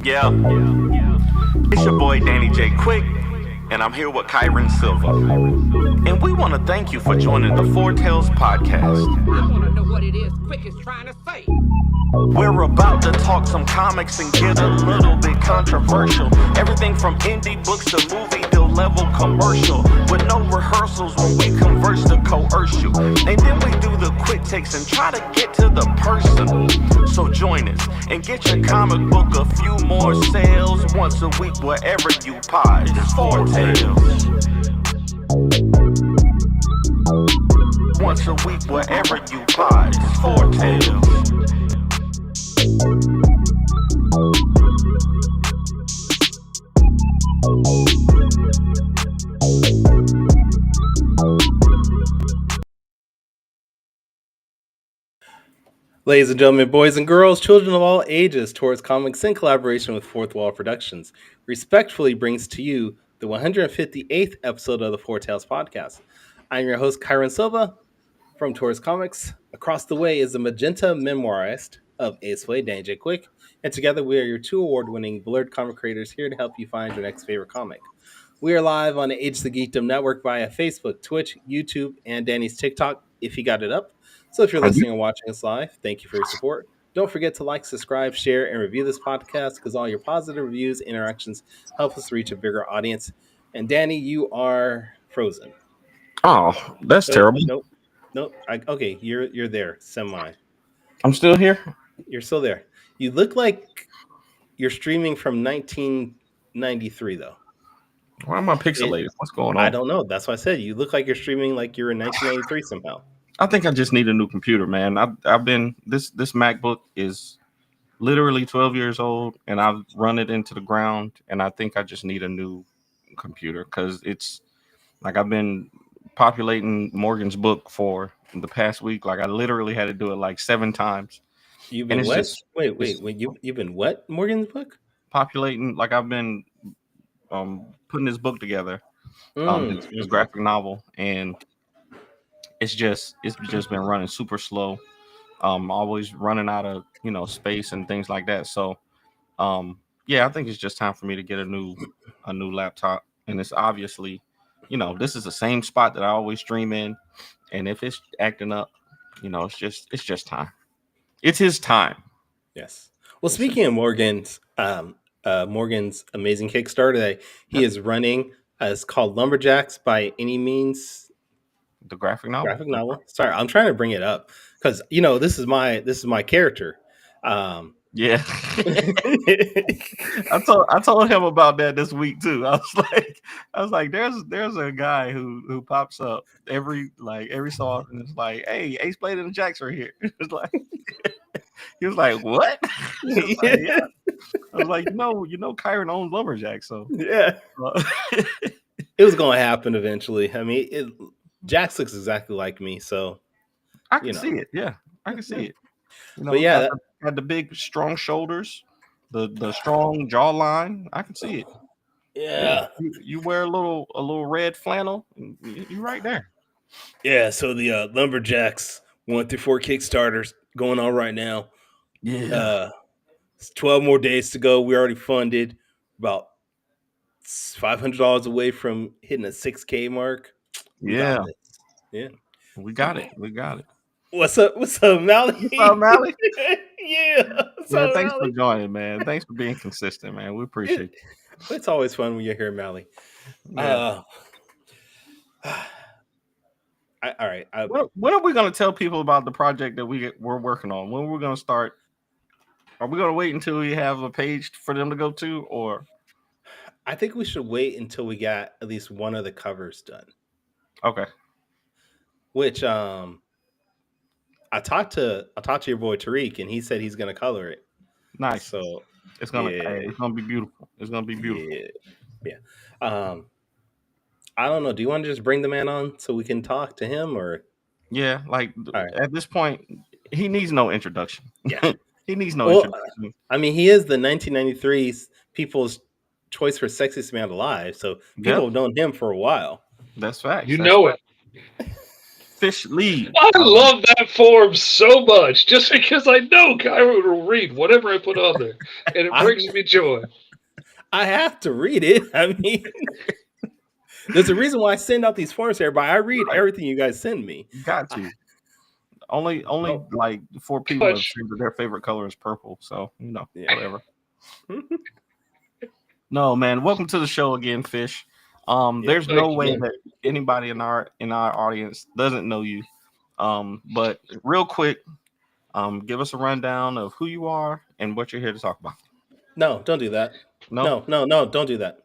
Yeah, it's your boy Danny J. Quick, and I'm here with Kyrun Silva. And we want to thank you for joining the Four Tales podcast. I want to know what it is Quick is trying to say. We're about to talk some comics and get a little bit controversial. Everything from indie books to movie deal level commercial. With no rehearsals when we converse to coerce you. And then we do the quick takes and try to get to the person. So join us and get your comic book a few more sales once a week wherever you pod. It's Four Tales. Once a week wherever you pod. It's Four Tales. Ladies and gentlemen, boys and girls, children of all ages, Towards Comics in collaboration with Fourth Wall Productions respectfully brings to you the 158th episode of the Four Tales podcast. I'm your host, Kyrun Silva from Towards Comics. Across the way is the magenta memoirist of Ace Way, Danny J. Quick, and together we are your two award-winning blurred comic creators here to help you find your next favorite comic. We are live on the Age the Geekdom Network via Facebook, Twitch, YouTube, and Danny's TikTok if you got it up. So if you're listening and watching us live, thank you for your support. Don't forget to like, subscribe, share, and review this podcast because all your positive reviews, interactions help us reach a bigger audience. And Danny, you are frozen. Oh, that's terrible. Nope. Okay, you're there. Semi. I'm still here. You're still there. You look like you're streaming from 1993, though. Why am I pixelated? What's going on? I don't know. That's why I said you look like you're streaming like you're in 1993 somehow. I think I just need a new computer, man. I've been this MacBook is literally 12 years old, and I've run it into the ground, and I think I just need a new computer because it's like I've been populating Morgan's book for the past week. Like I literally had to do it like 7 times. You've been what? Wait. You've been what? Morgan's book? Populating. Like I've been putting this book together, this graphic novel, and it's just been running super slow. Always running out of space and things like that. So I think it's just time for me to get a new laptop. And it's obviously, this is the same spot that I always stream in. And if it's acting up, it's just time. It's his time. Yes. Well, speaking of Morgan's amazing Kickstarter that he is running, it's called Lumberjacks by Any Means. The graphic novel. Sorry, I'm trying to bring it up because this is my character. Yeah, I told him about that this week too. I was like, there's a guy who pops up every so often. It's like, hey, Ace Blade and the Jacks are here. It's like he was like, what? I was like, yeah. I was like, Kyrun owns Lumberjacks, so yeah, it was going to happen eventually. I mean, Jax looks exactly like me, so I can see it. Yeah, I can see it. But yeah, had the big, strong shoulders, the strong jawline. I can see it. Yeah, you wear a little red flannel. You're right there. Yeah. So the Lumberjacks 1 through 4 Kickstarters going on right now. Yeah. It's 12 more days to go. We already funded about $500 away from hitting a 6K mark. We got it. What's up, Mally? What's up, Mally? Yeah. Thanks for joining, man. Thanks for being consistent, man. We appreciate it. It's always fun when you're here, Mally. Yeah. All right. When are we going to tell people about the project that we're working on? When we're going to start? Are we going to wait until we have a page for them to go to, or? I think we should wait until we got at least one of the covers done. Okay. Which I talked to your boy Tariq, and he said he's gonna color it. Nice. So it's gonna be beautiful. It's gonna be beautiful. Yeah. I don't know. Do you want to just bring the man on so we can talk to him, or? Yeah, at this point, he needs no introduction. Yeah, he needs no introduction. I mean, he is the 1993's People's Choice for Sexiest Man Alive, so people have known him for a while. That's fact. You know it. Fish Lee. I love that form so much, just because I know Kyrun will read whatever I put on there, and it brings me joy. I have to read it. I mean, there's a reason why I send out these forms to everybody. I read everything you guys send me. Got to. Only like 4 people have said that their favorite color is purple. So whatever. No, man. Welcome to the show again, Fish. There's no way that anybody in our audience doesn't know you. But real quick, give us a rundown of who you are and what you're here to talk about. No, don't do that. No, don't do that.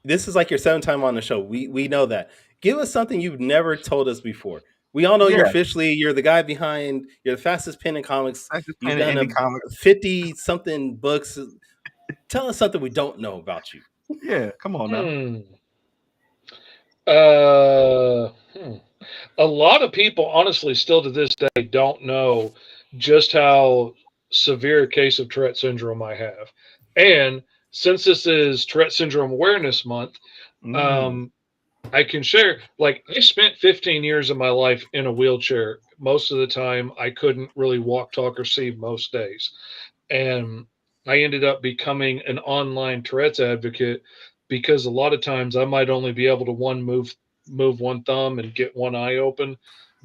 This is like your 7th time on the show. We know that. Give us something you've never told us before. We all know you're Fish Lee. You're the guy behind. You're the fastest pen in comics. You've done 50-something books. Tell us something we don't know about you. Yeah, come on now. A lot of people, honestly, still to this day, don't know just how severe a case of Tourette syndrome I have. And since this is Tourette Syndrome Awareness Month, I can share, like, I spent 15 years of my life in a wheelchair. Most of the time, I couldn't really walk, talk, or see most days. And I ended up becoming an online Tourette's advocate because a lot of times I might only be able to move one thumb and get one eye open,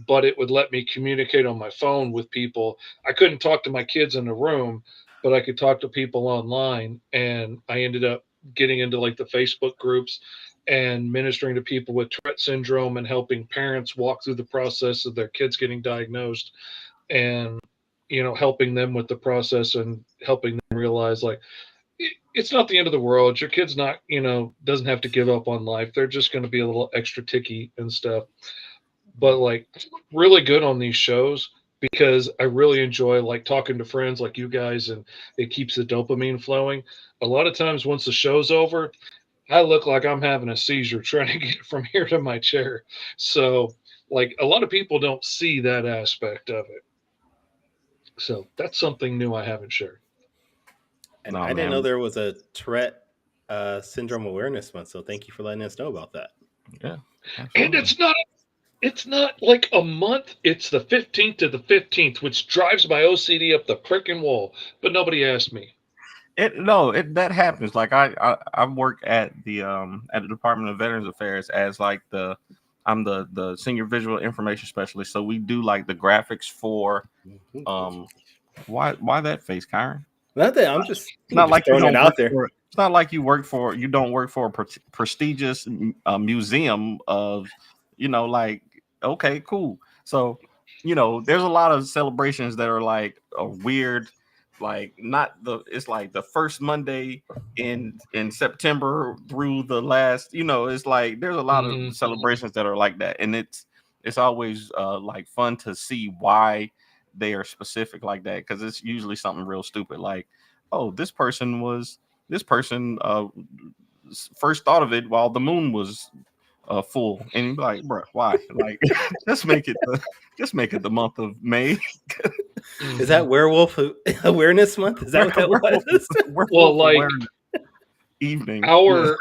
but it would let me communicate on my phone with people. I couldn't talk to my kids in the room, but I could talk to people online. And I ended up getting into like the Facebook groups and ministering to people with Tourette syndrome and helping parents walk through the process of their kids getting diagnosed, and helping them with the process and helping them realize, like, it's not the end of the world. Your kid's not, doesn't have to give up on life. They're just going to be a little extra ticky and stuff. But like, really good on these shows because I really enjoy like talking to friends like you guys, and it keeps the dopamine flowing. A lot of times once the show's over, I look like I'm having a seizure trying to get from here to my chair. So like, a lot of people don't see that aspect of it. So that's something new I haven't shared. And I didn't know there was a Tourette Syndrome Awareness Month, so thank you for letting us know about that. Yeah. Absolutely. And it's not like a month, it's the 15th to the 15th, which drives my OCD up the freaking wall, but nobody asked me. That happens. Like I work at the Department of Veterans Affairs as like I'm the senior visual information specialist. So we do like the graphics for why that face, Kyrun? Nothing. I'm just not like throwing it out there. It's not like you don't work for a prestigious museum of, like, okay, cool. So, there's a lot of celebrations that are like a weird, like it's like the first Monday in September through the last, it's like there's a lot of celebrations that are like that, and it's always like fun to see why they are specific like that, because it's usually something real stupid, like, oh, this person first thought of it while the moon was full, and you'd be like, bro, why? Like, just make it the month of May. Is that Werewolf Awareness Month? Is that what that was? Well, like, evening. Our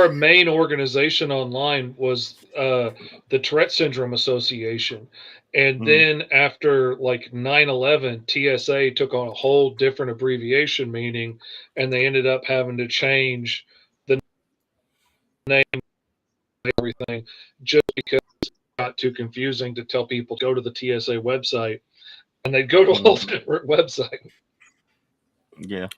main organization online was the Tourette Syndrome Association. And then after like 9/11, TSA took on a whole different abbreviation meaning, and they ended up having to change the name and everything just because it got too confusing to tell people to go to the TSA website, and they'd go to a whole different website. Yeah.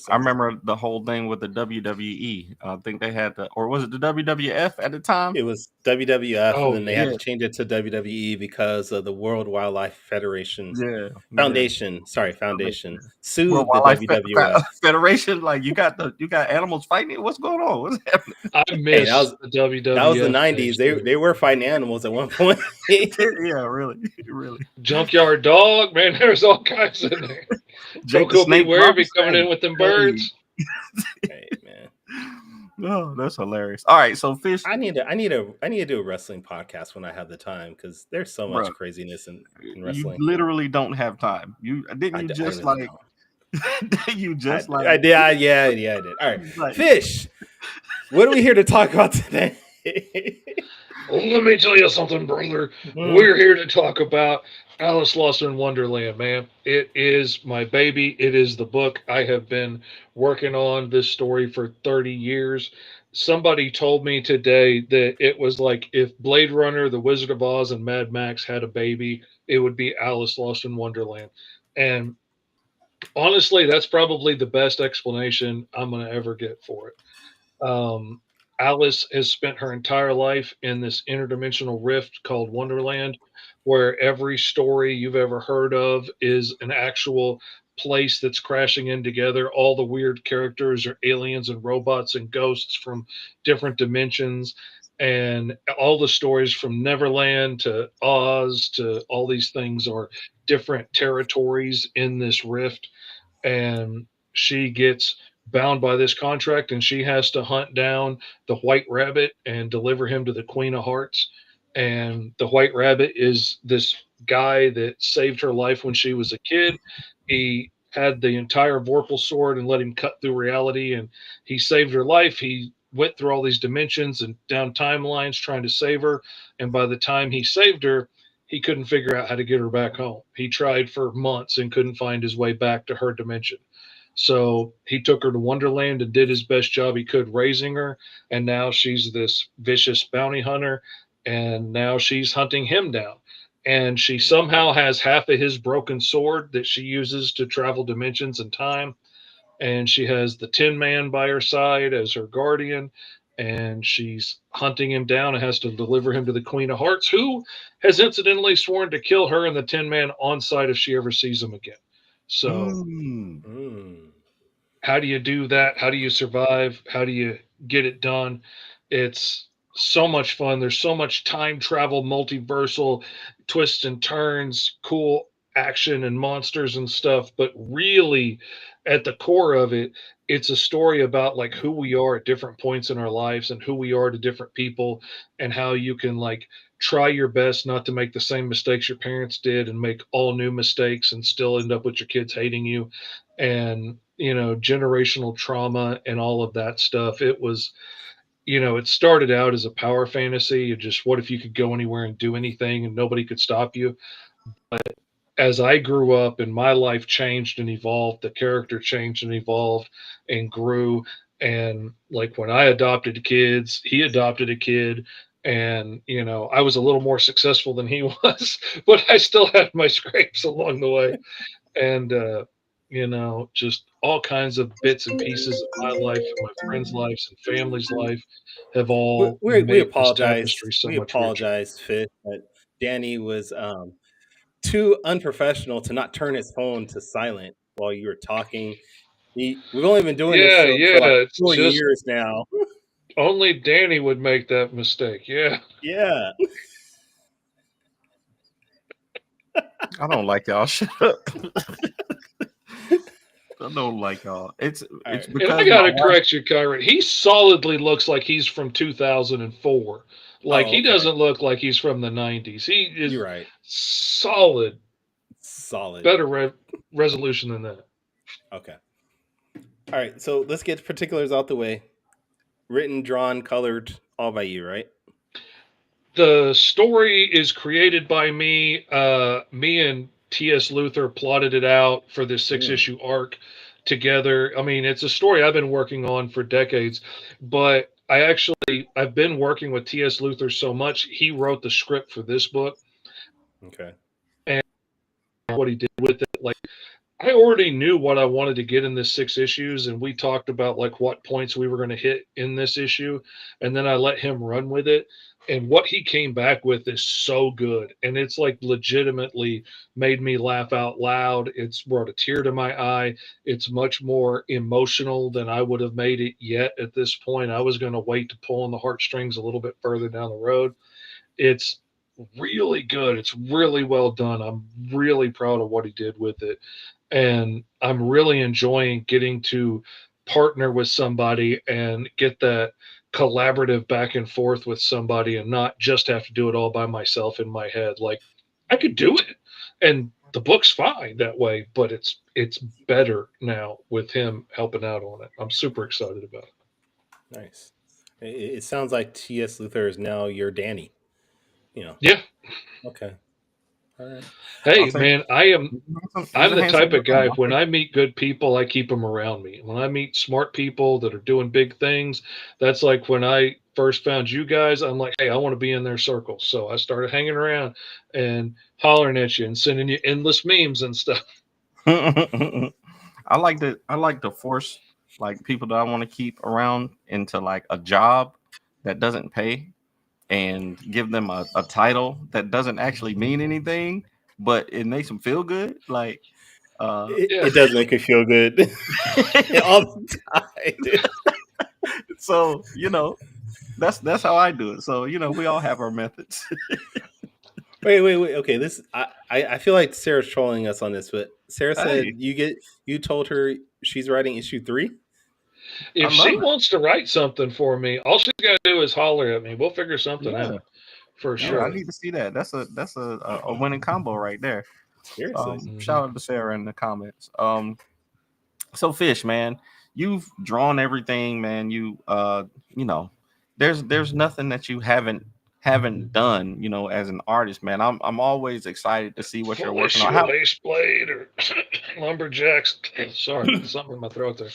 I remember the whole thing with the WWE. I think they had or was it the WWF at the time? It was WWF, and then they had to change it to WWE because of the World Wildlife Federation. Foundation. Sorry, Foundation sued the WWF Federation. Like, you got animals fighting. What's going on? What's happening? I missed the WWF. That was the 90s. They were fighting animals at one point. Yeah, really. Junkyard Dog, man. There's all kinds in there. Joko Beware be coming in with them birds. Hey, man. No, that's hilarious. All right, so Fish, I need to do a wrestling podcast when I have the time, because there's so much craziness in wrestling. You literally don't have time. I did. I did. Yeah, I did. All right, Fish. What are we here to talk about today? Let me tell you something, brother. Mhm. We're here to talk about Alice Lost in Wonderland, man. It is my baby. It is the book I have been working on this story for 30 years. Somebody told me today that it was like if Blade Runner, The Wizard of Oz, and Mad Max had a baby, it would be Alice Lost in Wonderland. And honestly, that's probably the best explanation I'm going to ever get for it. Um, Alice has spent her entire life in this interdimensional rift called Wonderland, where every story you've ever heard of is an actual place that's crashing in together. All the weird characters are aliens and robots and ghosts from different dimensions. And all the stories from Neverland to Oz to all these things are different territories in this rift, and she gets bound by this contract and she has to hunt down the white rabbit and deliver him to the Queen of Hearts. And the white rabbit is this guy that saved her life when she was a kid. He had the entire Vorpal sword and let him cut through reality, and he saved her life. He went through all these dimensions and down timelines trying to save her, and by the time he saved her, he couldn't figure out how to get her back home. He tried for months and couldn't find his way back to her dimension. So he took her to Wonderland and did his best job he could raising her. And now she's this vicious bounty hunter. And now she's hunting him down. And she somehow has half of his broken sword that she uses to travel dimensions and time, and she has the Tin Man by her side as her guardian, and she's hunting him down and has to deliver him to the Queen of Hearts, who has incidentally sworn to kill her and the Tin Man on sight if she ever sees him again. So, Mm. Mm. how do you do that? How do you survive? How do you get it done? It's so much fun. There's so much time travel, multiversal twists and turns, cool action and monsters and stuff. But really, at the core of it, it's a story about like who we are at different points in our lives and who we are to different people, and how you can like try your best not to make the same mistakes your parents did and make all new mistakes and still end up with your kids hating you, and generational trauma and all of that stuff. It was, it started out as a power fantasy, just what if you could go anywhere and do anything and nobody could stop you. As I grew up and my life changed and evolved, the character changed and evolved and grew. And like when I adopted kids, he adopted a kid. And, I was a little more successful than he was, but I still had my scrapes along the way. And just all kinds of bits and pieces of my life and my friends' lives and family's life have We, all we we made this apologize. tapestry so We much richer. apologize, Fit, that Danny was too unprofessional to not turn his phone to silent while you were talking. We've only been doing this Yeah, show for like it's just 4 years now. only Danny would make that mistake. Yeah. Yeah. I don't like y'all. Shut up. I don't like y'all. All It's right. And I because my gotta wife. correct you, Kyron. He solidly looks like he's from 2004. Like Oh, he okay. doesn't look like he's from the 90s. He is You're right. solid, Solid. better resolution than that. Okay. All right. So let's get particulars out the way. Written, drawn, colored, all by you, right? The story is created by me. Me and T.S. Luther plotted it out for this six Mm, issue arc together. I mean, it's a story I've been working on for decades, but I've been working with T.S. Luther so much. He wrote the script for this book, okay. and what he did with it, like I already knew what I wanted to get in this six issues, and we talked about like what points we were going to hit in this issue, and then I let him run with it. And what he came back with is so good, and it's like legitimately made me laugh out loud. It's brought a tear to my eye. It's much more emotional than I would have made it yet at this point. I was going to wait to pull on the heartstrings a little bit further down the road. It's really good. It's really well done. I'm really proud of what he did with it, and I'm really enjoying getting to partner with somebody and get that collaborative back and forth with somebody and not just have to do it all by myself in my head. Like I could do it, and the book's fine that way, but it's better now with him helping out on it. I'm super excited about it. Nice. It sounds like T.S. Luther is now your Danny. Yeah. Okay. All right. Hey, Say, man, I'm the type of guy, when I meet good people, I keep them around me. When I meet smart people that are doing big things, that's like when I first found you guys, I'm like, hey, I want to be in their circle. So I started hanging around and hollering at you and sending you endless memes and stuff. I like to force like people that I want to keep around into like a job that doesn't pay and give them a title that doesn't actually mean anything, but it makes them feel good. Like Yeah. It does make me feel good all the time, dude. so that's how I do it. So we all have our methods. Wait. Okay, I feel like Sarah's trolling us on this, but Sarah said Hey, you told her she's writing issue 3. I If she love it. wants to write something for me, all she's got to do is holler at me. We'll figure something Yeah, out for yeah. I sure. need to see that. That's a winning combo right there. Seriously. Shout out to Sarah in the comments. So Fish, man, you've drawn everything, man. You know, there's nothing that you haven't done, as an artist, man. I'm always excited to see what you're Full working on. issue of Ace Blade or Lumberjacks. Sorry, something in my throat there.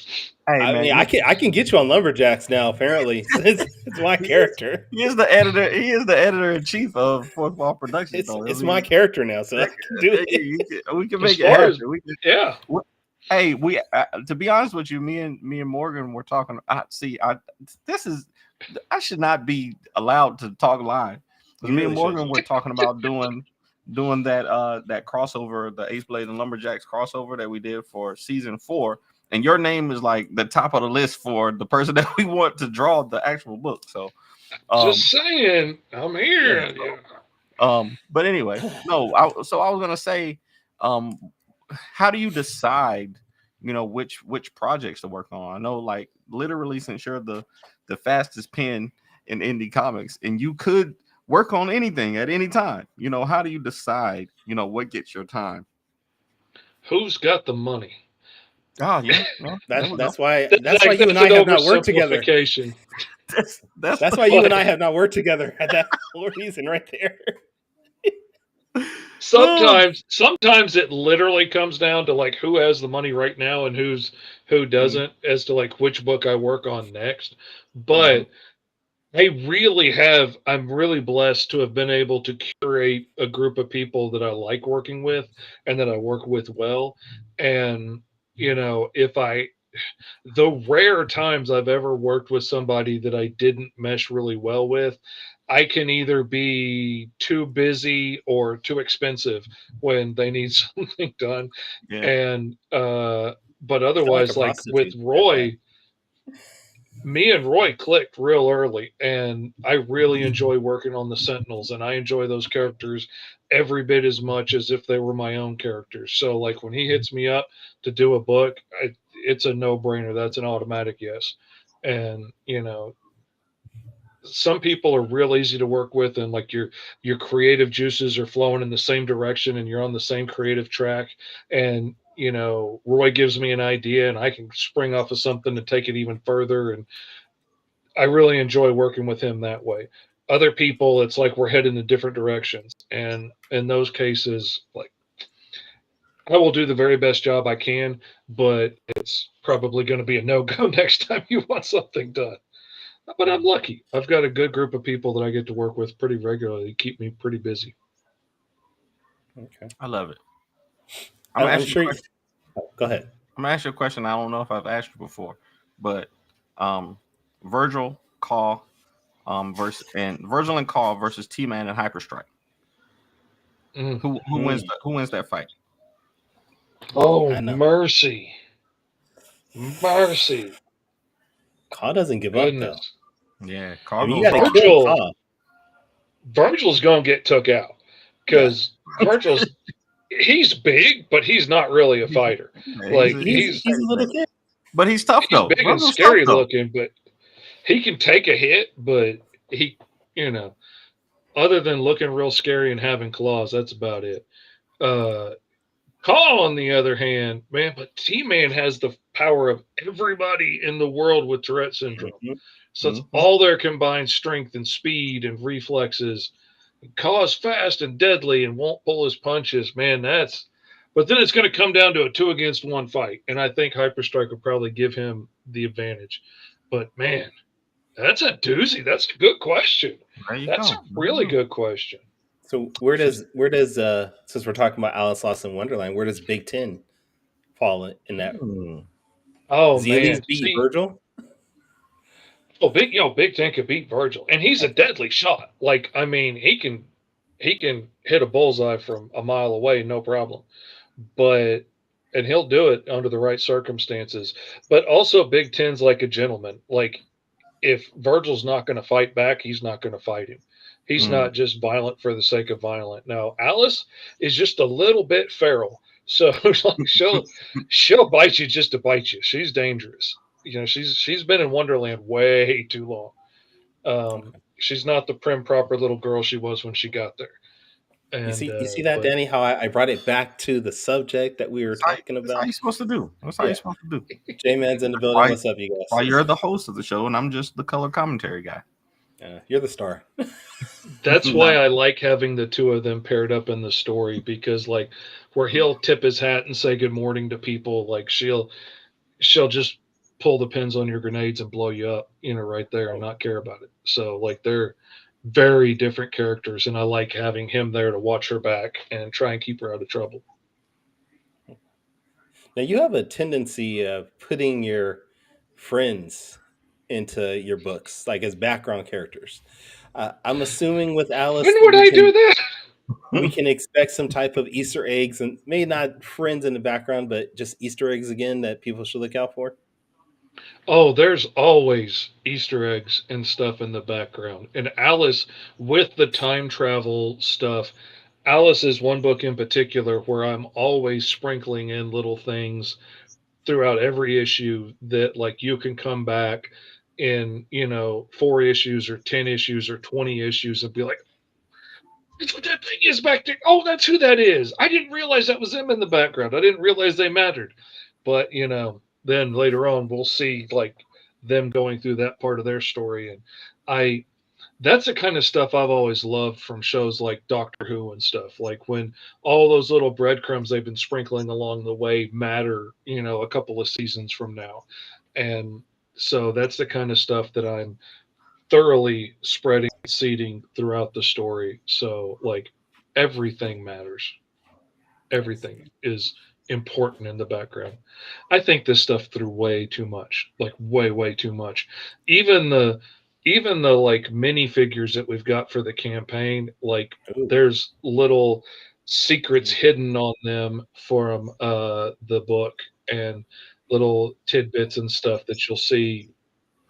Hey, I man, mean, I can get you on Lumberjacks now. Apparently, it's my character. he is the editor. He is the editor in chief of Fourth Wall Productions, though. I It's my mean, character now, so I can do hey, it. we can As make it far as happen. yeah, Hey, to be honest with you, me and Morgan were talking. I should not be allowed to talk live because You me and really should. Morgan were talking about doing that crossover, the Ace Blade and Lumberjacks crossover that we did for season 4, and your name is like the top of the list for the person that we want to draw the actual book. So, just saying, I'm yeah. here. Yeah. But anyway, no. I was gonna say, um, how do you decide, which projects to work on? I know, like, literally, since you're the fastest pen in indie comics, and you could work on anything at any time. How do you decide, what gets your time? Who's got the money? Oh yeah, well, there we go. That's why That's you and I an have not worked together. oversimplification. That's That's why you and I have not worked together. That's the whole reason right there. Sometimes it literally comes down to like who has the money right now and who doesn't, as to like which book I work on next. But I'm really blessed to have been able to curate a group of people that I like working with and that I work with well. And, the rare times I've ever worked with somebody that I didn't mesh really well with, I can either be too busy or too expensive when they need something done. Yeah. And, but I feel like a otherwise, like with prostitute at that. Roy, me and Roy clicked real early, and I really enjoy working on the Sentinels, and I enjoy those characters every bit as much as if they were my own characters. So, like, when he hits me up to do a book, it's a no brainer. That's an automatic yes. And, some people are real easy to work with, and like your creative juices are flowing in the same direction and you're on the same creative track. And Roy gives me an idea and I can spring off of something to take it even further, and I really enjoy working with him that way. Other people, it's like we're heading in different directions, and in those cases, like, I will do the very best job I can, but it's probably going to be a no-go next time you want something done. But I'm lucky. I've got a good group of people that I get to work with pretty regularly, keep me pretty busy. Okay. I love it. I'm sure. Go ahead. I'm gonna ask you a question. I don't know if I've asked you before, but Virgil Call Virgil and Call versus T-Man and Hyperstrike. Who wins that fight? Oh, mercy. Caw doesn't give Goodness. up though. Yeah, I mean, you gotta kill Caw. Virgil's gonna get took out because he's big, but he's not really a fighter. Like he's a little kid, but he's tough though. He's big and scary looking, but he can take a hit. But he, other than looking real scary and having claws, that's about it. Call, on the other hand, man, but T-Man has the power of everybody in the world with Tourette syndrome. So it's all their combined strength and speed and reflexes. Kaw's fast and deadly and won't pull his punches. Man, that's. But then it's going to come down to a 2-against-1 fight, and I think Hyperstrike will probably give him the advantage. But man, that's a doozy. That's a good question. That's a really good question. So where does since we're talking about Alice Lost in Wonderland, where does Big Ten fall in that? Oh Does he at man, least beat Virgil? Oh, Big Ten could beat Virgil, and he's a deadly shot. Like, I mean, he can hit a bullseye from a mile away, no problem. And he'll do it under the right circumstances. But also, Big Ten's like a gentleman. Like, if Virgil's not going to fight back, he's not going to fight him. He's not just violent for the sake of violent. No, Alice is just a little bit feral. So like she'll bite you just to bite you. She's dangerous. You know, she's been in Wonderland way too long. She's not the prim proper little girl she was when she got there. And, you see that, Danny? How I brought it back to the subject that we were talking about. That's how you're supposed to do. That's how you're supposed to do. J-Man's in the building. What's up, you guys? Why you're the host of the show and I'm just the color commentary guy. You're the star. That's why I like having the two of them paired up in the story, because like where he'll tip his hat and say good morning to people, like she'll just pull the pins on your grenades and blow you up, you know, right there and not care about it. So like they're very different characters, and I like having him there to watch her back and try and keep her out of trouble. Now you have a tendency of putting your friends into your books, like as background characters. I'm assuming with Alice, when would I do that? We can expect some type of Easter eggs, and maybe not friends in the background, but just Easter eggs again that people should look out for. Oh, there's always Easter eggs and stuff in the background. And Alice, with the time travel stuff, Alice is one book in particular where I'm always sprinkling in little things throughout every issue that like you can come back in, 4 issues or 10 issues or 20 issues and be like, that's what that thing is back there. Oh, that's who that is. I didn't realize that was them in the background. I didn't realize they mattered. But, then later on we'll see like them going through that part of their story. And that's the kind of stuff I've always loved from shows like Doctor Who and stuff. Like when all those little breadcrumbs they've been sprinkling along the way matter, a couple of seasons from now. And so that's the kind of stuff that I'm thoroughly spreading and seeding throughout the story. So like everything matters. Everything is important in the background. I think this stuff through way too much, like way too much. Even the like mini figures that we've got for the campaign, like there's little secrets hidden on them from the book, and little tidbits and stuff that you'll see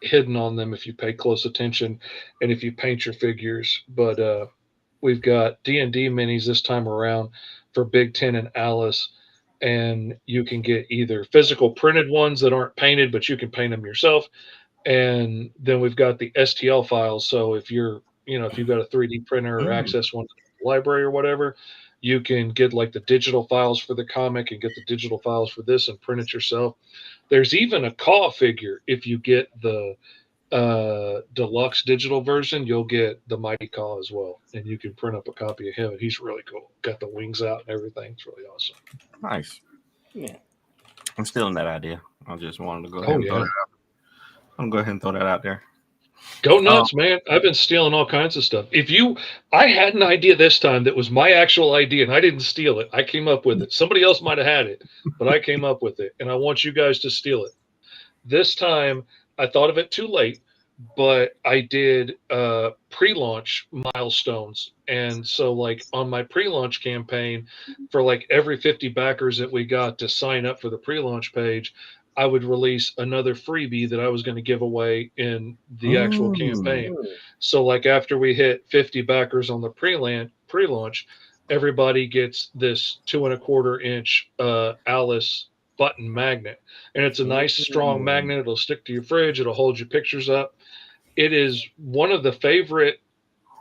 hidden on them if you pay close attention and if you paint your figures. But we've got D&D minis this time around for Big Ten and Alice, and you can get either physical printed ones that aren't painted, but you can paint them yourself. And then we've got the STL files. So if you're, if you've got a 3D printer or access one to the library or whatever, you can get like the digital files for the comic and get the digital files for this and print it yourself. There's even a Caw figure. If you get the deluxe digital version, you'll get the Mighty Caw as well. And you can print up a copy of him, and he's really cool. Got the wings out and everything. It's really awesome. Nice. Yeah. I'm stealing that idea. I just wanted to go ahead and throw that out. I'm going to go ahead and throw that out there. Go nuts, man. I've been stealing all kinds of stuff. I had an idea this time that was my actual idea, and I didn't steal it. I came up with it. Somebody else might have had it, but I came up with it, and I want you guys to steal it. This time, I thought of it too late, but I did pre-launch milestones. And so like on my pre-launch campaign, for like every 50 backers that we got to sign up for the pre-launch page, I would release another freebie that I was going to give away in the actual campaign. So like after we hit 50 backers on the pre-launch, everybody gets this 2.25-inch Alice button magnet. And it's a nice strong magnet. It'll stick to your fridge. It'll hold your pictures up. It is one of the favorite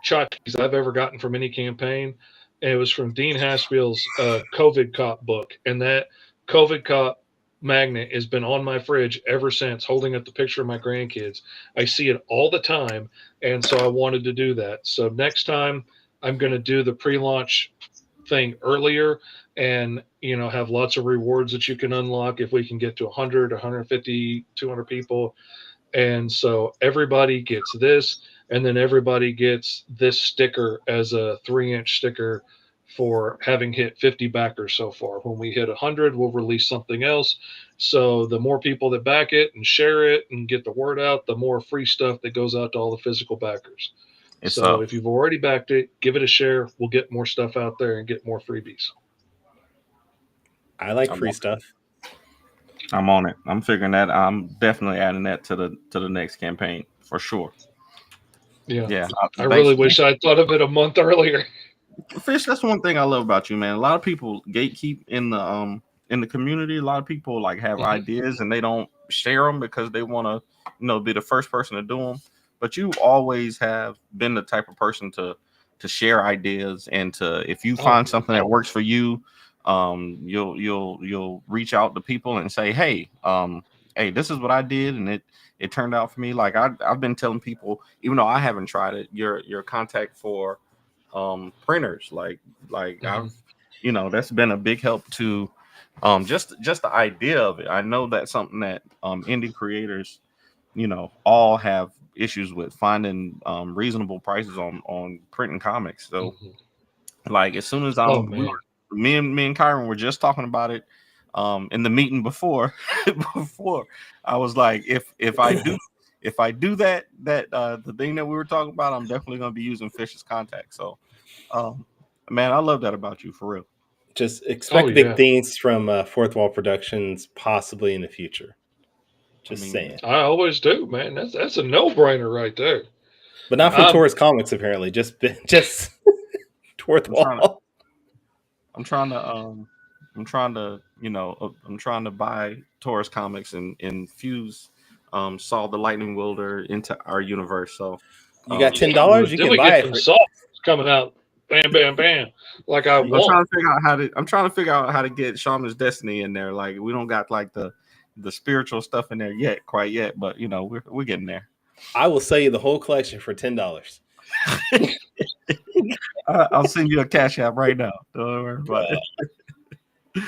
tchotchkes I've ever gotten from any campaign. And it was from Dean Haspel's COVID Cop book. And that COVID Cop magnet has been on my fridge ever since, holding up the picture of my grandkids. I see it all the time, and so I wanted to do that. So next time I'm going to do the pre-launch thing earlier and have lots of rewards that you can unlock if we can get to 100, 150, 200 people. And so everybody gets this, and then everybody gets this sticker as a 3-inch sticker for having hit 50 backers so far. When we hit 100, we'll release something else. So the more people that back it and share it and get the word out, the more free stuff that goes out to all the physical backers. So if you've already backed it, give it a share. We'll get more stuff out there and get more freebies. I like free stuff. I'm on it. I'm figuring that. I'm definitely adding that to the next campaign for sure. Yeah. I really wish I'd thought of it a month earlier. Fish, that's one thing I love about you, man. A lot of people gatekeep in the community. A lot of people like have ideas and they don't share them because they want to, be the first person to do them. But you always have been the type of person to share ideas and to, if you find something that works for you, you'll reach out to people and say, hey, this is what I did and it turned out for me. Like I've been telling people, even though I haven't tried it, your contact for printers, like I've, that's been a big help to just the idea of it. I know that's something that indie creators, all have issues with finding reasonable prices on printing comics. So like as soon as me and Kyrun were just talking about it in the meeting before I was like, if I do that the thing that we were talking about, I'm definitely going to be using Fish's contact. So man, I love that about you, for real. Just expect big things from Fourth Wall Productions possibly in the future. Saying. I always do, man. That's a no-brainer right there. But not from Taurus Comics, apparently. Just Fourth Wall. I'm trying to buy Taurus Comics and infuse Saul the Lightning Wielder into our universe. So you got $10, you can buy it. Saul coming out, bam, bam, bam. Like I'm trying to figure out how to get Shaman's Destiny in there. Like we don't got like the spiritual stuff in there quite yet, but we're getting there. I will sell you the whole collection for $10. I'll send you a cash app right now. Don't worry about it.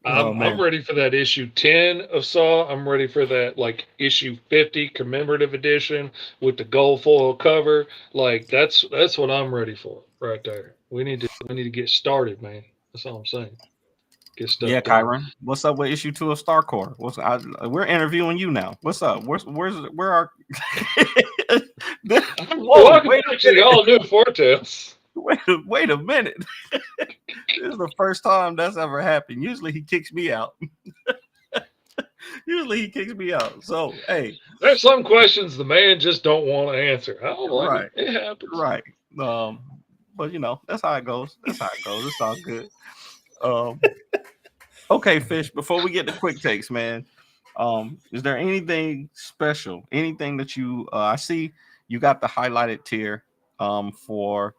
I'm ready for that issue 10 of Saw. I'm ready for that like issue 50 commemorative edition with the gold foil cover. Like that's what I'm ready for right there. We need to get started, man. That's all I'm saying. Get stuff done. Kyrun, what's up with issue 2 of Starcore? We're interviewing you now. What's up? Where are? Welcome back to the all new Foretales. Wait a minute. This is the first time that's ever happened. Usually he kicks me out. So hey, there's some questions the man just don't want to answer. It happens. Right. But that's how it goes. It's all good. Okay, Fish, before we get to quick takes, man, is there anything special, anything that you I see you got the highlighted tier for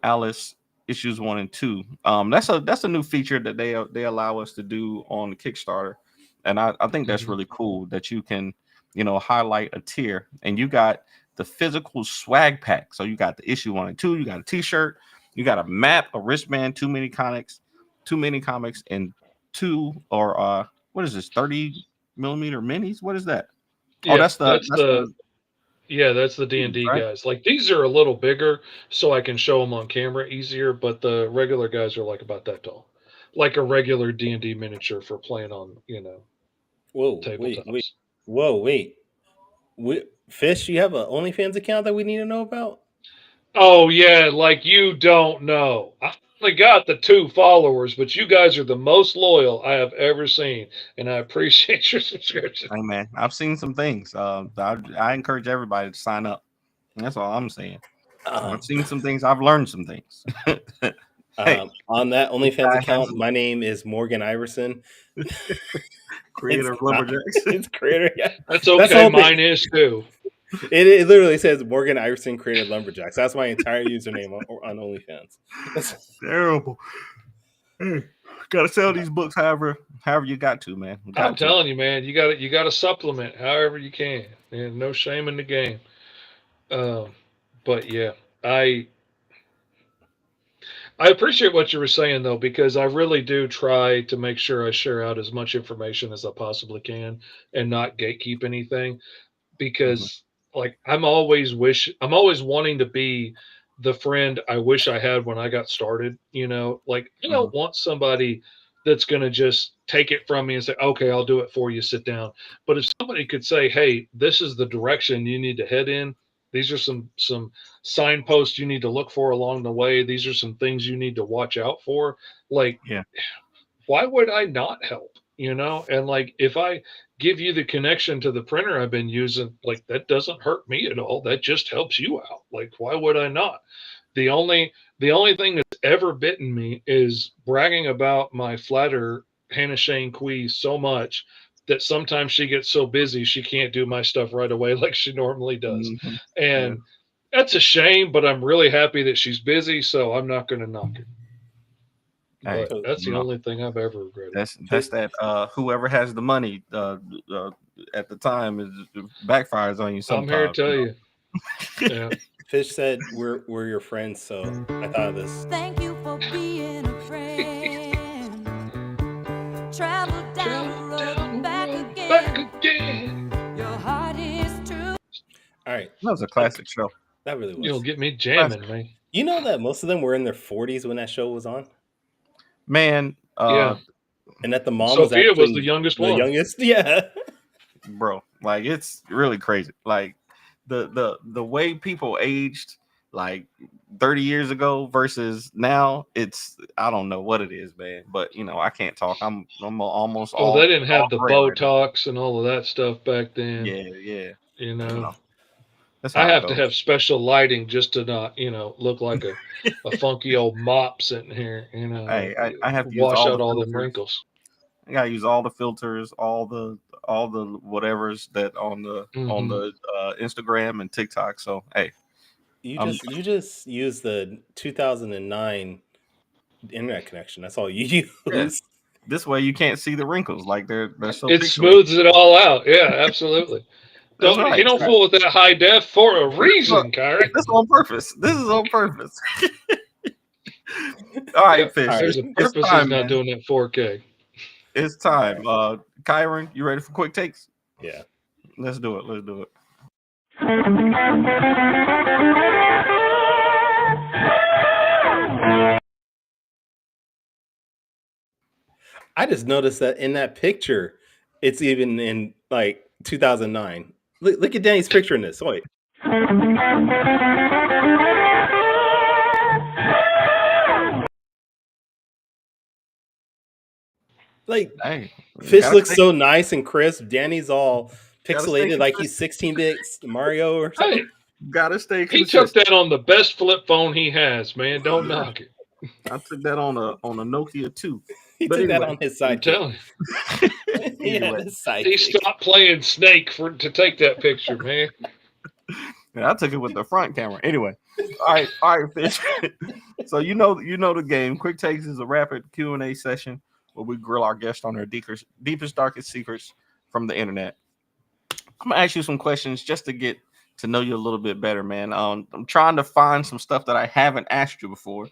Alice issues 1 and 2. That's a new feature that they allow us to do on the Kickstarter, and I think that's really cool that you can highlight a tier, and you got the physical swag pack. So you got the issue 1 and 2, you got a t-shirt, you got a map, a wristband, 2 mini comics, and 2 or what is this, 30 millimeter minis? What is that? Yeah, that's the D&D guys. Like these are a little bigger, so I can show them on camera easier. But the regular guys are like about that tall, like a regular D&D miniature for playing on, tabletops. Wait. Fish, you have an OnlyFans account that we need to know about? Oh yeah, like you don't know. I only got the 2 followers, but you guys are the most loyal I have ever seen, and I appreciate your subscription. Hey man, I've seen some things. I encourage everybody to sign up. That's all I'm saying. I've seen some things. I've learned some things. On that OnlyFans account, my name is Morgan Iverson. Creator of Lumberjacks. It's creator. Yeah, that's okay. Mine is too. It literally says Morgan Iverson created Lumberjacks. That's my entire username on OnlyFans. That's terrible. Hey, gotta sell these books however you got to, man. I'm telling you, man, you got to supplement however you can. And no shame in the game. But yeah, I appreciate what you were saying though, because I really do try to make sure I share out as much information as I possibly can and not gatekeep anything. Mhm, Because like I'm always wanting to be the friend I wish I had when I got started, like I mhm. don't want somebody that's going to just take it from me and say, "Okay, I'll do it for you, sit down." But if somebody could say, "Hey, this is the direction you need to head in. These are some signposts you need to look for along the way. These are some things you need to watch out for." Like Yeah. why would I not help? And like if I give you the connection to the printer I've been using, like that doesn't hurt me at all. That just helps you out. Like why would I not? The only thing that's ever bitten me is bragging about my flatter Hannah Shane Quee so much that sometimes she gets so busy she can't do my stuff right away like she normally does. Mhm. Yeah. And that's a shame, but I'm really happy that she's busy, so I'm not going to knock it. Hey, But So, that's you the know, only thing I've ever regretted. that's that whoever has the money uh, at the time is backfires on you I'm here to sometimes, tell you. Yeah. Fish said we're your friends, so I thought of this. Thank you for being a friend. Travel down the Travel road down and the back road, back again. again. Your heart is true. All right, that was a classic show. that really You'll was. get me Classic. jamming, man. You know that most of them were in their 40s when that show was on, Man, Yeah. and that the mom was Sophia was the actually youngest the one. youngest. Yeah. bro, like it's really crazy. Like the way people aged like 30 years ago versus now, it's I don't know what it is, man. But I can't talk. I'm almost Well, all they didn't have the gray right now. Botox and all of that stuff back then. Yeah, yeah. You You know, know, that's I how it have to goes. have special lighting just to not, look like a funky old mop sitting here, I have to use wash all out the all them filters. wrinkles. I gotta use all the filters, all the whatevers that on Hmm. the Instagram and TikTok. So hey, You I'm just use the 2009 internet connection. That's all you yeah. use. This way you can't see the wrinkles, like they're so It pixelated. smooths it all out. Yeah, absolutely. That's Don't right. you don't See, fool with that high def for a look, reason, Kyrie. this on purpose. This is on purpose. All right, Yep. All fish. right. There's a It's purpose he's time, not man. doing that 4K. It's time. Kyrun, you ready for quick takes? Yeah. Let's do it. Let's do it. I just noticed that in that picture, it's even in like 2009. Look at Danny's picture in this. Wait. Like Hey, Fish gotta looks stay, so nice and crisp. Danny's all gotta stay pixelated like consistent. he's 16-bit Mario or something. Hey, Gotta stay he took consistent. that on the best flip phone he has, man. Don't Yeah, knock it. I took that on a Nokia 2. He But took that anyway, on his I'm sidekick. telling you. He had anyway, his He sidekick. stopped playing Snake to take that picture, man. yeah, I took it with the front camera. Anyway, all right, fish. So you know the game. Quick takes is a rapid Q&A session where we grill our guests on their deepest, darkest secrets from the internet. I'm gonna ask you some questions just to get to know you a little bit better, man. I'm trying to find some stuff that I haven't asked you before,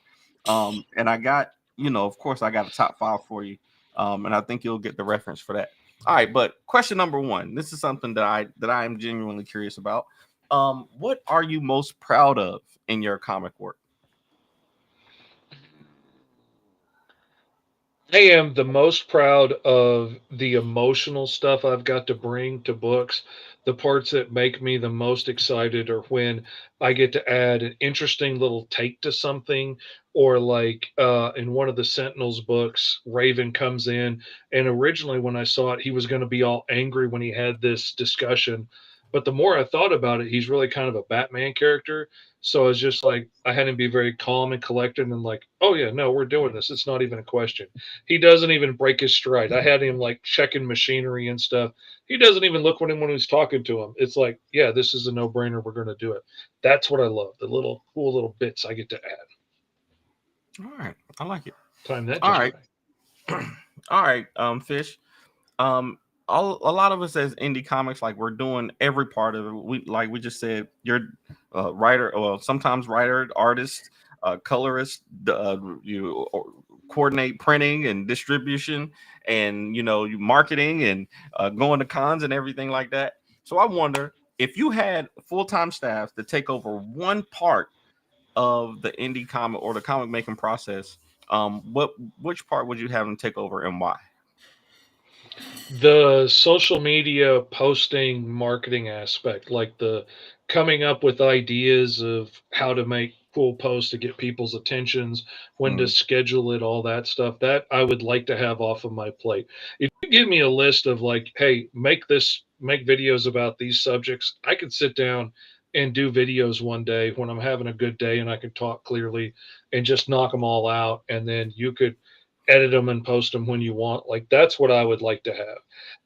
and I got, of course, I got a top 5 for you, and I think you'll get the reference for that. All right, but question number 1. This is something that I am genuinely curious about. What are you most proud of in your comic work? I am the most proud of the emotional stuff I've got to bring to books. The parts that make me the most excited are when I get to add an interesting little take to something, or like in one of the Sentinels books, Raven comes in, and originally when I saw it, he was going to be all angry when he had this discussion. But the more I thought about it, he's really kind of a Batman character. So I was just like, I had him be very calm and collected and like, oh yeah, no, we're doing this. It's not even a question. He doesn't even break his stride. I had him like checking machinery and stuff. He doesn't even look when he's talking to him. It's like, yeah, this is a no brainer. We're going to do it. That's what I love. The little cool little bits I get to add. All right, I like it. Time that All just right, right. all right, fish. Um, a lot of us as indie comics, like we're doing every part of it. We just said you're writer, well, sometimes writer, artist. colorist, you coordinate printing and distribution, and you marketing and going to cons and everything like that. So I wonder if you had full-time staff to take over one part of the indie comic or the comic making process, which part would you have them take over and why? The social media posting marketing aspect, like the coming up with ideas of how to make cool posts to get people's attentions, when to Mm, schedule it, all that stuff, that I would like to have off of my plate. If you give me a list of like, hey, make videos about these subjects, I could sit down and do videos one day when I'm having a good day and I can talk clearly and just knock them all out. And then you could edit them and post them when you want. Like that's what I would like to have.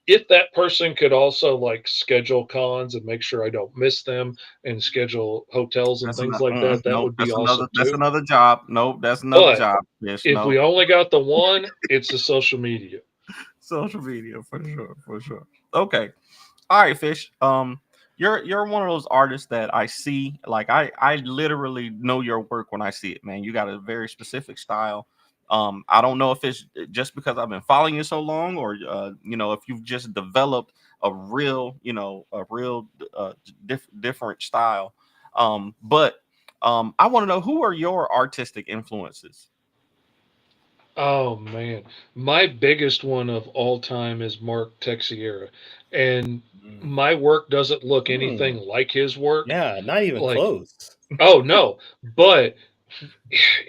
If that person could also like schedule cons and make sure I don't miss them and schedule hotels and that's things another. like that, that Nope, would be that's another. awesome That's too. another job. Nope, that's another But job. Yes, if we no. only got the one, it's the social media. Social media for sure, for sure. Okay. All right, Fish. You're one of those artists that I see. Like I literally know your work when I see it, man. You got a very specific style. I don't know if it's just because I've been following you so long, or if you've just developed a real different style. But I want to know, who are your artistic influences? Oh man, my biggest one of all time is Mark Texiera, and Mm. my work doesn't look anything Mm. like his work. Yeah, not even Like, close. oh no, but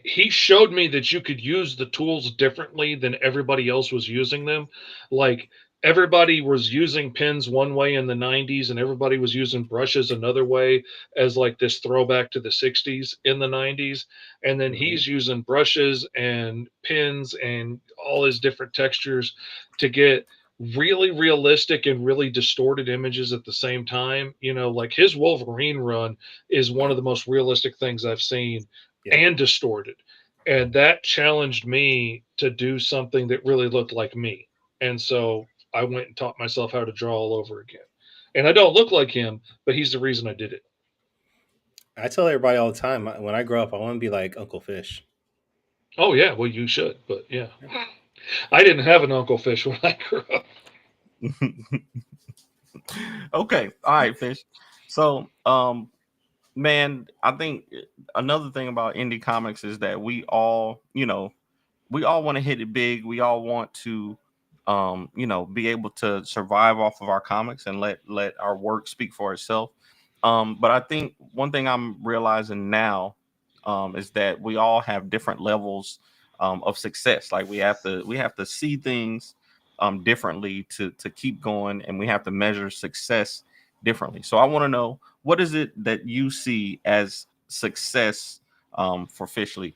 he showed me that you could use the tools differently than everybody else was using them. Like everybody was using pens one way in the 90s and everybody was using brushes another way as like this throwback to the 60s in the 90s. And then Hmm. he's using brushes and pins and all his different textures to get really realistic and really distorted images at the same time. Like his Wolverine run is one of the most realistic things I've seen Yep. and distorted. And that challenged me to do something that really looked like me. And so I went and taught myself how to draw all over again. And I don't look like him, but he's the reason I did it. I tell everybody all the time, when I grow up, I want to be like Uncle Fish. Oh, yeah, well, you should. But yeah, I didn't have an Uncle Fish when I grew up. Okay, all right, Fish. So, man, I think another thing about indie comics is that we all want to hit it big. We all want to, be able to survive off of our comics and let our work speak for itself. But I think one thing I'm realizing now, is that we all have different levels of success. Like we have to see things differently to keep going, and we have to measure success differently. So I want to know, what is it that you see as success for Fish Lee?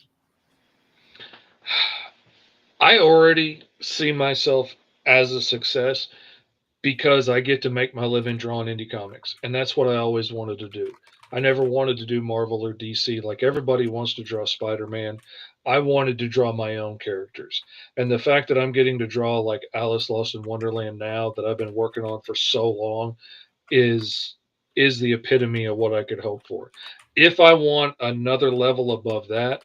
I already see myself as a success because I get to make my living drawing indie comics. And that's what I always wanted to do. I never wanted to do Marvel or DC. Like everybody wants to draw Spider Man. I wanted to draw my own characters. And the fact that I'm getting to draw like Alice Lost in Wonderland now that I've been working on for so long is is the epitome of what I could hope for. If I want another level above that,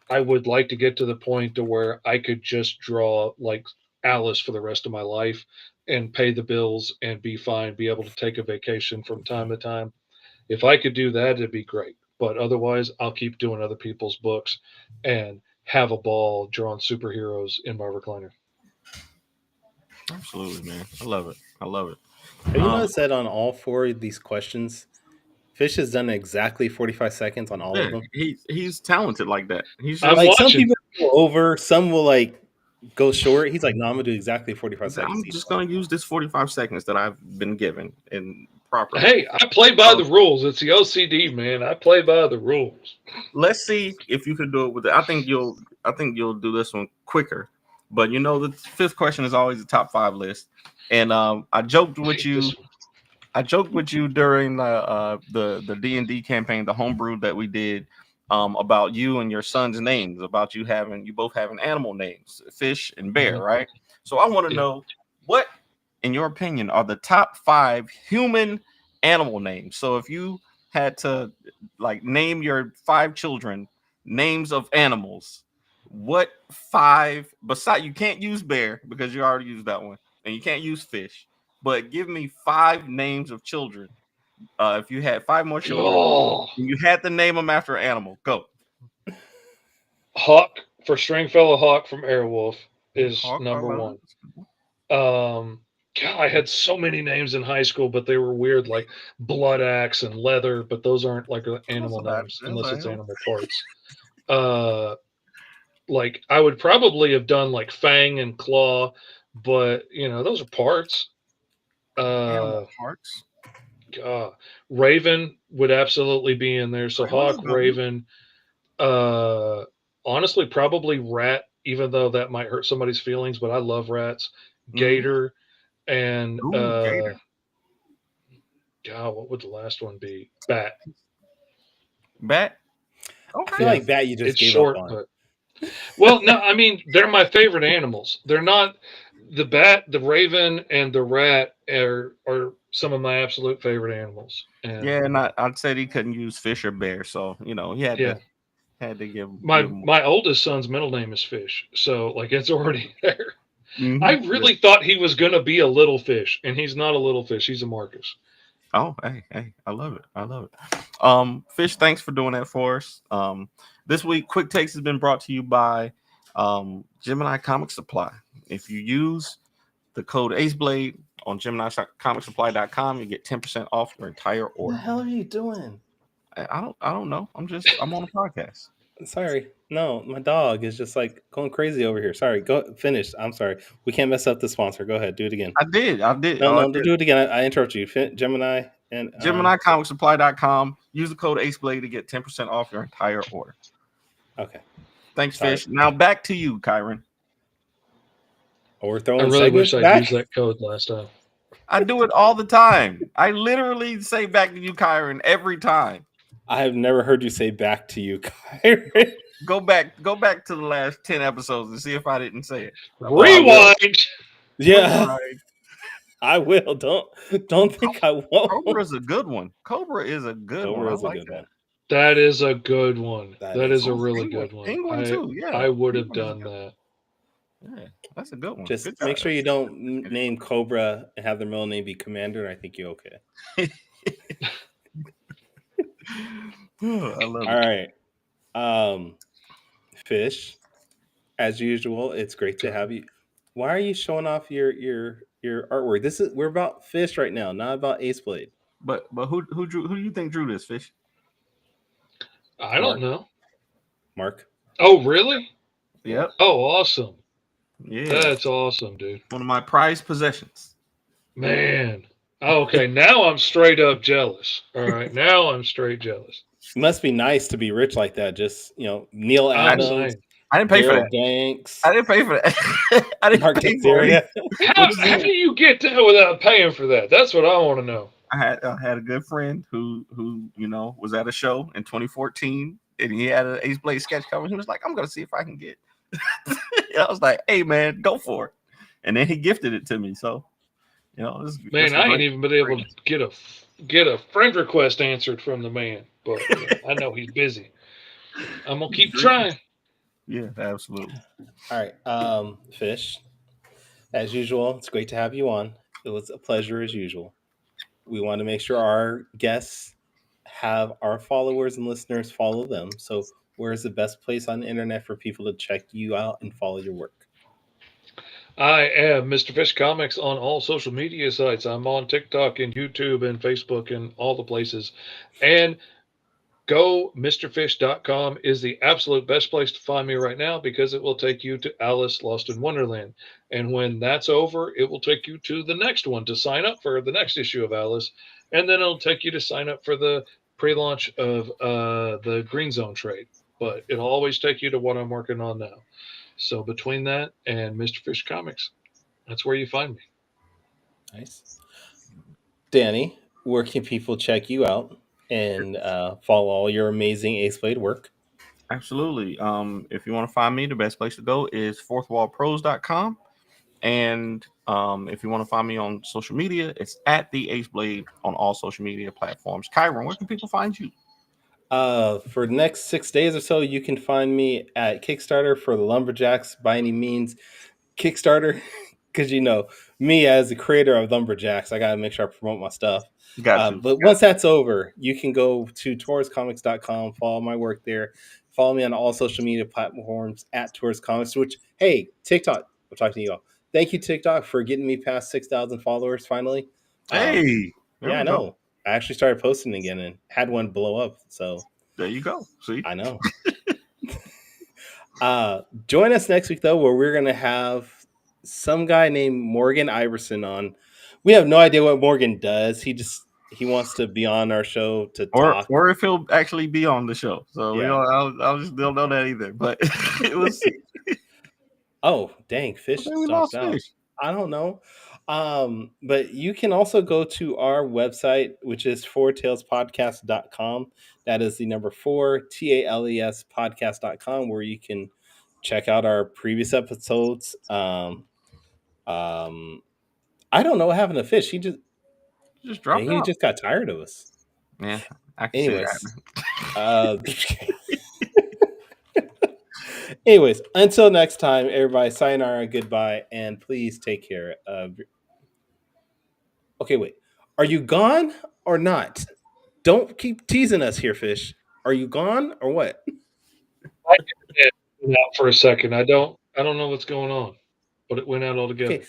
I would like to get to the point to where I could just draw like Alice for the rest of my life and pay the bills and be fine, be able to take a vacation from time to time. If I could do that, it'd be great. But otherwise, I'll keep doing other people's books and have a ball drawing superheroes in my recliner. Absolutely, man. I love it. I love it. Have you Um, noticed that on all four of these questions, Fish has done exactly 45 seconds on all of yeah, them? he's talented like that. He's I'm just Like some watching. people go over, some will like go short. He's like, no, I'm gonna do exactly 45 seconds I'm each just one. gonna use this 45 seconds that I've been given and properly. Hey, I play by the rules. It's the OCD, man. I play by the rules. Let's see if you can do it with it. I think you'll do this one quicker. But the fifth question is always the top five list. And I joked I with hate this you. one. I joked with you during the D&D campaign, the homebrew that we did, about you and your son's names, about you both having animal names, Fish and Bear, Mhm. right? So I want to Yeah. know, what, in your opinion, are the top five human animal names. So if you had to like name your five children, names of animals. What 5 besides you can't use bear because you already used that one, and you can't use fish. But give me 5 names of children. If you had 5 more children, Oh, and you had to name them after an animal, go. Hawk for Stringfellow Hawk from Airwolf is Hawk, I number love one. it. God, I had so many names in high school, but they were weird, like Blood Axe and Leather. But those aren't like animal names unless it's animal parts. Like I would probably have done like Fang and Claw, but those are parts. Animal parts. Raven would absolutely be in there. So Raven's a Hawk, good one. Raven. Honestly, probably Rat, even though that might hurt somebody's feelings, but I love rats. Gator and Gator. God, what would the last one be? Bat. Bat. I feel like Bat you just It's gave short, up on. but well, no, I mean they're my favorite animals. They're not the bat, the raven, and the rat are some of my absolute favorite animals. And Yeah, and I'd said he couldn't use fish or bear, so he had to give my oldest son's middle name is Fish, so like it's already there. Mhm. I really thought he was gonna be a little fish, and he's not a little fish. He's a Marcus. Oh, hey, I love it. Fish, thanks for doing that for us. This week, Quicktakes has been brought to you by Gemini Comic Supply. If you use the code AceBlade on GeminiComicSupply.com, you get 10% off your entire What the order. hell are you doing? I don't know. I'm on a podcast. Sorry. No, my dog is just like going crazy over here. Sorry. Go finish. I'm sorry. We can't mess up the sponsor. Go ahead. Do it again. I did. No, do it again. I interrupt you. Gemini and GeminiComicSupply.com. Use the code AceBlade to get 10% off your entire order. Okay. Thanks, Fish. Now back to you, Kyrun. Or we're throwing I really wish segments I'd back. used that code last time. I do it all the time. I literally say back to you, Kyrun, every time. I have never heard you say back to you, Kyron. Go back to the last 10 episodes and see if I didn't say it. Rewind. Yeah, Rewind. I will. Don't think I won't. Cobra is a good one. Cobra is a good one. Cobra is I a like good that. one. That is a good one. That is a really Penguin. good one. Penguin too. Yeah, I would have Penguin is done that. Yeah, that's a good one. Just Good make job. sure you don't name Cobra and have their middle name be Commander, and I think you're okay. I love All it. right. Fish, as usual, it's great to have you. Why are you showing off your artwork? We're about Fish right now, not about Ace Blade. But who do you think drew this, Fish? I don't know. Mark. Oh, really? Yep. Oh, awesome. Yeah. That's awesome, dude. One of my prized possessions. Man. Okay, now I'm straight up jealous. All right, now I'm straight jealous. It must be nice to be rich like that. Just Neil Adams. I didn't pay for Daryl that. Banks. I didn't pay for that. I didn't Mark pay for it. How do you get that without paying for that? That's what I want to know. I had a good friend who was at a show in 2014 and he had an Ace Blade sketch cover. He was like, I'm gonna see if I can get. I was like, hey man, go for it. And then he gifted it to me. So man, I ain't even been able to get a friend request answered from the man, but I know he's busy. I'm gonna keep trying. Yeah, absolutely. All right, Fish. As usual, it's great to have you on. It was a pleasure as usual. We want to make sure our guests have our followers and listeners follow them. So, where's the best place on the internet for people to check you out and follow your work? I am Mr. Fish Comics on all social media sites. I'm on TikTok and YouTube and Facebook and all the places. And GoMrFish.com is the absolute best place to find me right now because it will take you to Alice Lost in Wonderland. And when that's over, it will take you to the next one to sign up for the next issue of Alice. And then it'll take you to sign up for the pre-launch of the Green Zone trade. But it'll always take you to what I'm working on now. So between that and Mr. Fish Comics, that's where you find me. Nice. Danny, where can people check you out and follow all your amazing Ace Blade work? Absolutely. If you want to find me, the best place to go is fourthwallpros.com. And if you want to find me on social media, it's at the Ace Blade on all social media platforms. Kyrun, where can people find you? For the next 6 days or so, you can find me at Kickstarter for the Lumberjacks by any means Kickstarter, because me as the creator of Lumberjacks, I gotta make sure I promote my stuff. But once that's over, you can go to tourscomics.com, follow my work there, follow me on all social media platforms at Tours Comics. Which, hey, TikTok, I'm talking to you all. Thank you, TikTok, for getting me past 6,000 followers finally. Hey, yeah, I know. I actually started posting again and had one blow up. So there you go. See, I know. Join us next week though, where we're gonna have some guy named Morgan Iverson on. We have no idea what Morgan does. He wants to be on our show to talk, or if he'll actually be on the show. So yeah. I just don't know that either. But it was. Oh dang, Fish stopped out. Fish. I don't know. But you can also go to our website, which is fourtalespodcast.com. That is the number 4 TALES podcast.com, where you can check out our previous episodes. I don't know what happened to Fish. He just dropped out. He just got tired of us. Yeah. Anyways. Anyways, until next time, everybody, sayonara, goodbye, and please take care of. Okay, wait. Are you gone or not? Don't keep teasing us here, Fish. Are you gone or what? I went out for a second. I don't know what's going on, but it went out altogether. Okay.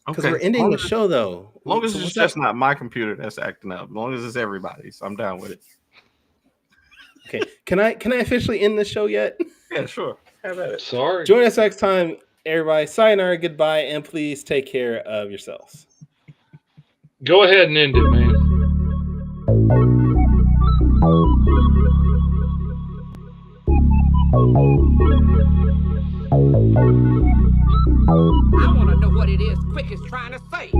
Because we're ending the show, though. As long as it's just not my computer that's acting up. As long as it's everybody's, I'm down with it. Okay. Can I officially end the show yet? Yeah, sure. Have at it. Sorry. Join us next time, everybody. Sayonara, goodbye, and please take care of yourselves. Go ahead and end it, man. I want to know what it is Quick is trying to say.